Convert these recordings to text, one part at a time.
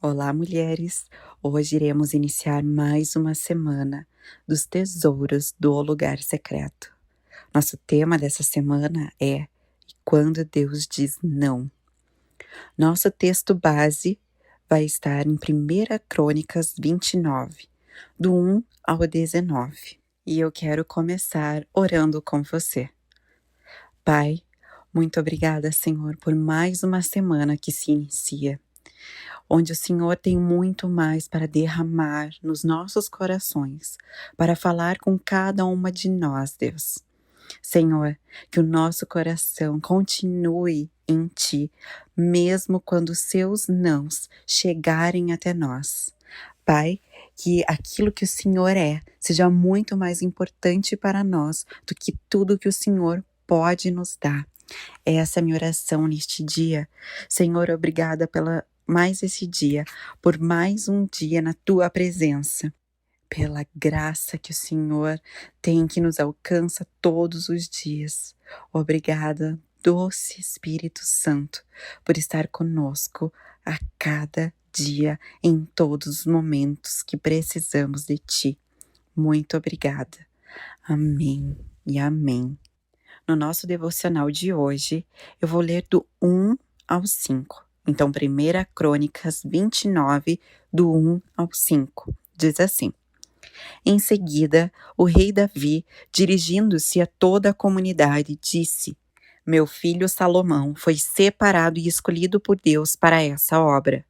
Olá, mulheres! Hoje iremos iniciar mais uma semana dos tesouros do lugar secreto. Nosso tema dessa semana é Quando Deus diz não. Nosso texto base vai estar em 1 Crônicas 29, do 1 ao 19. E eu quero começar orando com você. Pai, muito obrigada, Senhor, por mais uma semana que se inicia, onde o Senhor tem muito mais para derramar nos nossos corações, para falar com cada uma de nós, Deus. Senhor, que o nosso coração continue em Ti, mesmo quando os seus nãos chegarem até nós. Pai, que aquilo que o Senhor seja muito mais importante para nós do que tudo que o Senhor pode nos dar. Essa é a minha oração neste dia. Senhor, obrigada pela mais esse dia, por mais um dia na tua presença, pela graça que o Senhor tem que nos alcança todos os dias. Obrigada, doce Espírito Santo, por estar conosco a cada dia, em todos os momentos que precisamos de ti. Muito obrigada. Amém e amém. No nosso devocional de hoje, eu vou ler do 1 ao 5. Então, 1 Crônicas 29, do 1 ao 5, diz assim: Em seguida, o rei Davi, dirigindo-se a toda a comunidade, disse: Meu filho Salomão foi separado e escolhido por Deus para essa obra.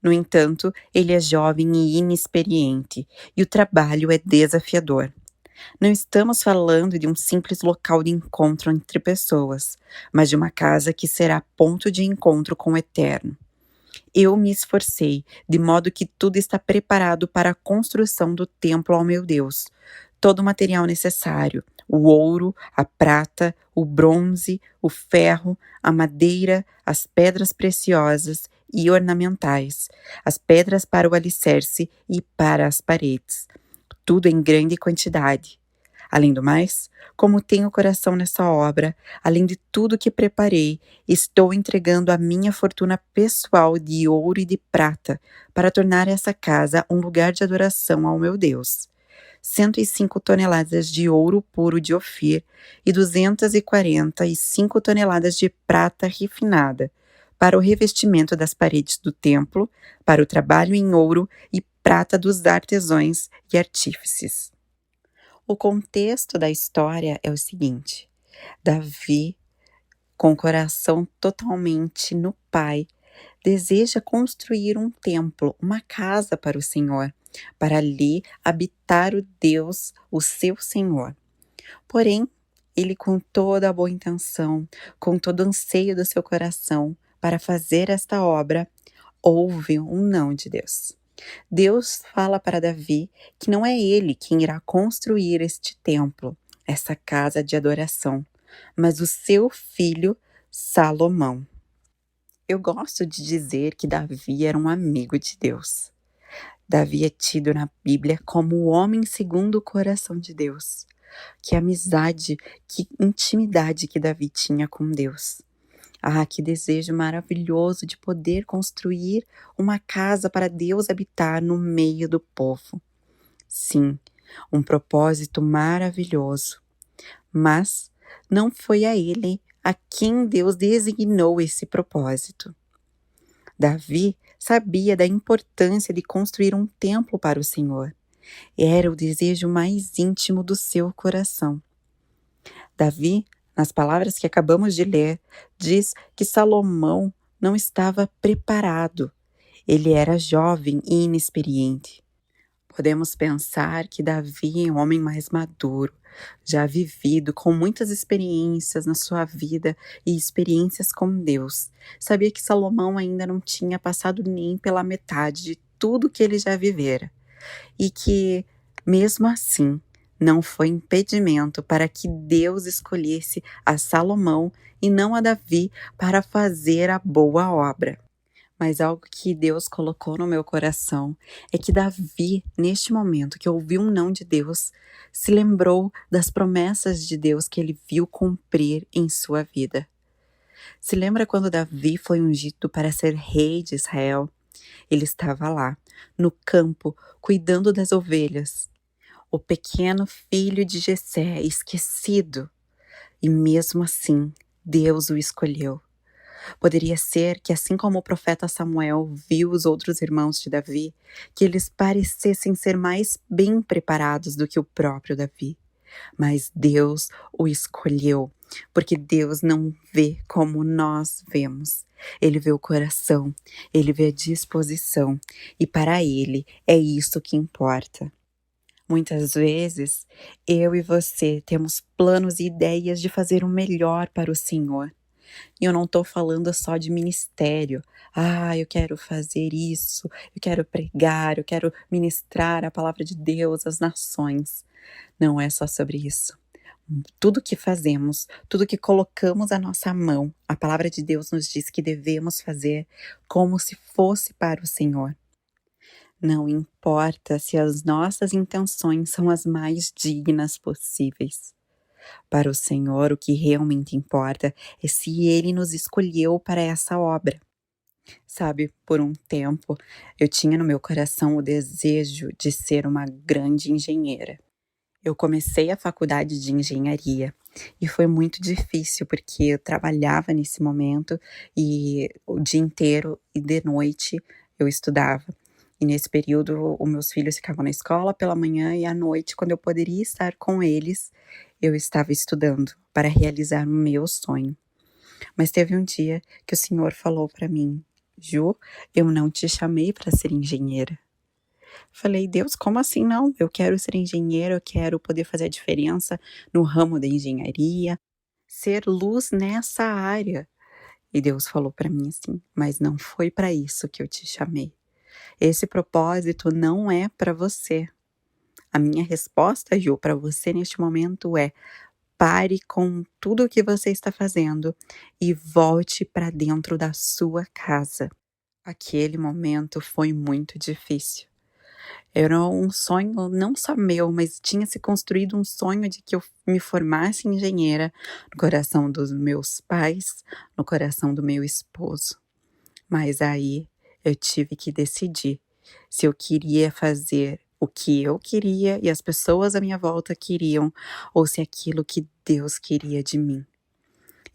No entanto, ele é jovem e inexperiente, e o trabalho é desafiador. Não estamos falando de um simples local de encontro entre pessoas, mas de uma casa que será ponto de encontro com o Eterno. Eu me esforcei, de modo que tudo está preparado para a construção do templo ao meu Deus. Todo o material necessário: o ouro, a prata, o bronze, o ferro, a madeira, as pedras preciosas e ornamentais, as pedras para o alicerce e para as paredes. Tudo em grande quantidade. Além do mais, como tenho coração nessa obra, além de tudo que preparei, estou entregando a minha fortuna pessoal de ouro e de prata para tornar essa casa um lugar de adoração ao meu Deus. 105 toneladas de ouro puro de Ofir e 245 toneladas de prata refinada, para o revestimento das paredes do templo, para o trabalho em ouro e prata dos artesãos e artífices. O contexto da história é o seguinte: Davi, com o coração totalmente no Pai, deseja construir um templo, uma casa para o Senhor, para ali habitar o Deus, o seu Senhor. Porém, ele, com toda a boa intenção, com todo o anseio do seu coração para fazer esta obra, ouve um não de Deus. Deus fala para Davi que não é ele quem irá construir este templo, essa casa de adoração, mas o seu filho Salomão. Eu gosto de dizer que Davi era um amigo de Deus. Davi é tido na Bíblia como o homem segundo o coração de Deus. Que amizade, que intimidade que Davi tinha com Deus. Ah, que desejo maravilhoso de poder construir uma casa para Deus habitar no meio do povo. Sim, um propósito maravilhoso. Mas não foi a ele a quem Deus designou esse propósito. Davi sabia da importância de construir um templo para o Senhor. Era o desejo mais íntimo do seu coração. Davi, nas palavras que acabamos de ler, diz que Salomão não estava preparado. Ele era jovem e inexperiente. Podemos pensar que Davi é um homem mais maduro, já vivido, com muitas experiências na sua vida e experiências com Deus. Sabia que Salomão ainda não tinha passado nem pela metade de tudo que ele já vivera. E que, mesmo assim, não foi impedimento para que Deus escolhesse a Salomão e não a Davi para fazer a boa obra. Mas algo que Deus colocou no meu coração é que Davi, neste momento que ouviu um não de Deus, se lembrou das promessas de Deus que ele viu cumprir em sua vida. Se lembra quando Davi foi ungido para ser rei de Israel? Ele estava lá, no campo, cuidando das ovelhas. O pequeno filho de Jessé, esquecido. E mesmo assim, Deus o escolheu. Poderia ser que, assim como o profeta Samuel viu os outros irmãos de Davi, que eles parecessem ser mais bem preparados do que o próprio Davi. Mas Deus o escolheu, porque Deus não vê como nós vemos. Ele vê o coração, ele vê a disposição, e para ele é isso que importa. Muitas vezes, eu e você temos planos e ideias de fazer o melhor para o Senhor. E eu não estou falando só de ministério. Ah, eu quero fazer isso, eu quero pregar, eu quero ministrar a palavra de Deus às nações. Não é só sobre isso. Tudo que fazemos, tudo que colocamos à nossa mão, a palavra de Deus nos diz que devemos fazer como se fosse para o Senhor. Não importa se as nossas intenções são as mais dignas possíveis. Para o Senhor, o que realmente importa é se Ele nos escolheu para essa obra. Sabe, por um tempo, eu tinha no meu coração o desejo de ser uma grande engenheira. Eu comecei a faculdade de engenharia e foi muito difícil porque eu trabalhava nesse momento e o dia inteiro e de noite eu estudava. E nesse período, os meus filhos ficavam na escola pela manhã e à noite, quando eu poderia estar com eles, eu estava estudando para realizar o meu sonho. Mas teve um dia que o Senhor falou para mim: Ju, eu não te chamei para ser engenheira. Falei: Deus, como assim não? Eu quero ser engenheiro, eu quero poder fazer a diferença no ramo da engenharia, ser luz nessa área. E Deus falou para mim assim: mas não foi para isso que eu te chamei. Esse propósito não é para você. A minha resposta, Ju, para você neste momento é: pare com tudo o que você está fazendo e volte para dentro da sua casa. Aquele momento foi muito difícil. Era um sonho não só meu, mas tinha se construído um sonho de que eu me formasse engenheira no coração dos meus pais, no coração do meu esposo. Mas aí eu tive que decidir se eu queria fazer o que eu queria e as pessoas à minha volta queriam, ou se aquilo que Deus queria de mim.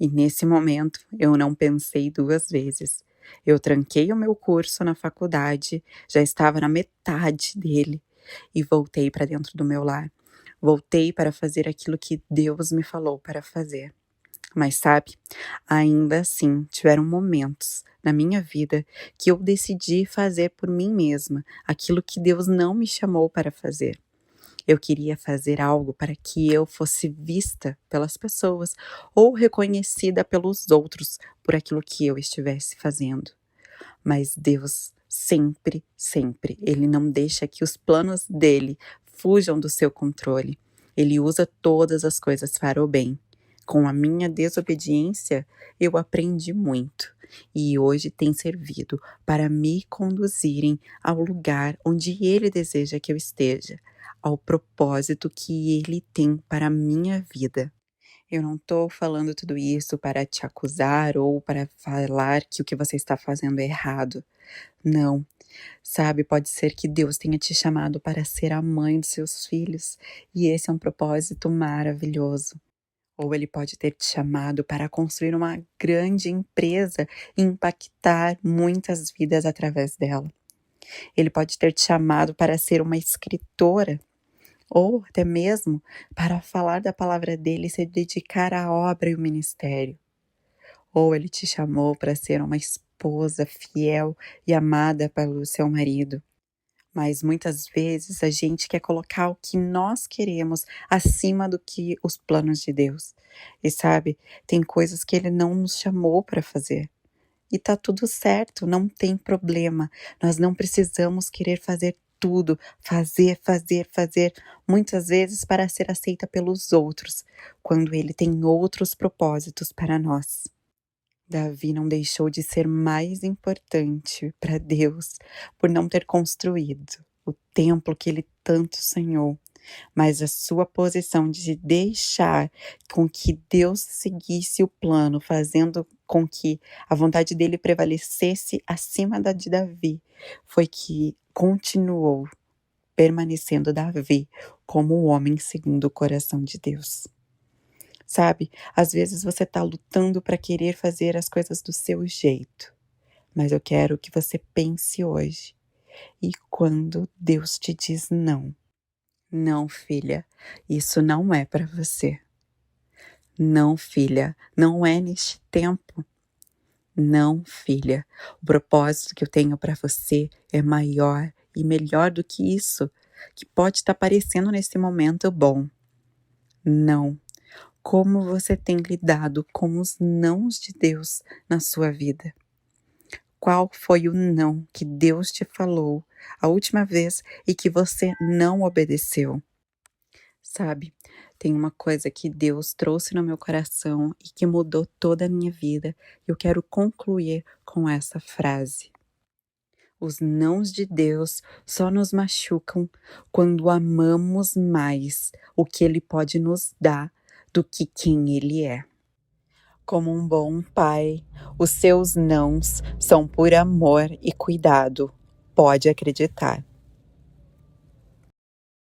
E nesse momento eu não pensei duas vezes. Eu tranquei o meu curso na faculdade, já estava na metade dele, e voltei para dentro do meu lar. Voltei para fazer aquilo que Deus me falou para fazer. Mas sabe, ainda assim tiveram momentos na minha vida que eu decidi fazer por mim mesma aquilo que Deus não me chamou para fazer. Eu queria fazer algo para que eu fosse vista pelas pessoas ou reconhecida pelos outros por aquilo que eu estivesse fazendo. Mas Deus sempre, sempre, Ele não deixa que os planos dele fujam do seu controle. Ele usa todas as coisas para o bem. Com a minha desobediência, eu aprendi muito e hoje tem servido para me conduzirem ao lugar onde Ele deseja que eu esteja, ao propósito que Ele tem para a minha vida. Eu não estou falando tudo isso para te acusar ou para falar que o que você está fazendo é errado. Não. Sabe, pode ser que Deus tenha te chamado para ser a mãe dos seus filhos, e esse é um propósito maravilhoso. Ou ele pode ter te chamado para construir uma grande empresa e impactar muitas vidas através dela. Ele pode ter te chamado para ser uma escritora, ou até mesmo para falar da palavra dele e se dedicar à obra e o ministério. Ou ele te chamou para ser uma esposa fiel e amada pelo seu marido. Mas muitas vezes a gente quer colocar o que nós queremos acima do que os planos de Deus. E sabe, tem coisas que ele não nos chamou para fazer. E tá tudo certo, não tem problema. Nós não precisamos querer fazer tudo, fazer, fazer, fazer, muitas vezes para ser aceita pelos outros, quando ele tem outros propósitos para nós. Davi não deixou de ser mais importante para Deus por não ter construído o templo que ele tanto sonhou. mas a sua posição de deixar com que Deus seguisse o plano, fazendo com que a vontade dele prevalecesse acima da de Davi, foi que continuou permanecendo Davi como o homem segundo o coração de Deus. Sabe, às vezes você está lutando para querer fazer as coisas do seu jeito, mas eu quero que você pense hoje, e quando Deus te diz não, não, filha, isso não é para você. Não, filha, não é neste tempo. Não, filha, o propósito que eu tenho para você é maior e melhor do que isso, que pode estar parecendo nesse momento bom. Não. Como você tem lidado com os nãos de Deus na sua vida? Qual foi o não que Deus te falou a última vez e que você não obedeceu? Sabe, tem uma coisa que Deus trouxe no meu coração e que mudou toda a minha vida. Eu quero concluir com essa frase. Os nãos de Deus só nos machucam quando amamos mais o que Ele pode nos dar do que quem Ele é. Como um bom pai, os seus nãos são por amor e cuidado. Pode acreditar.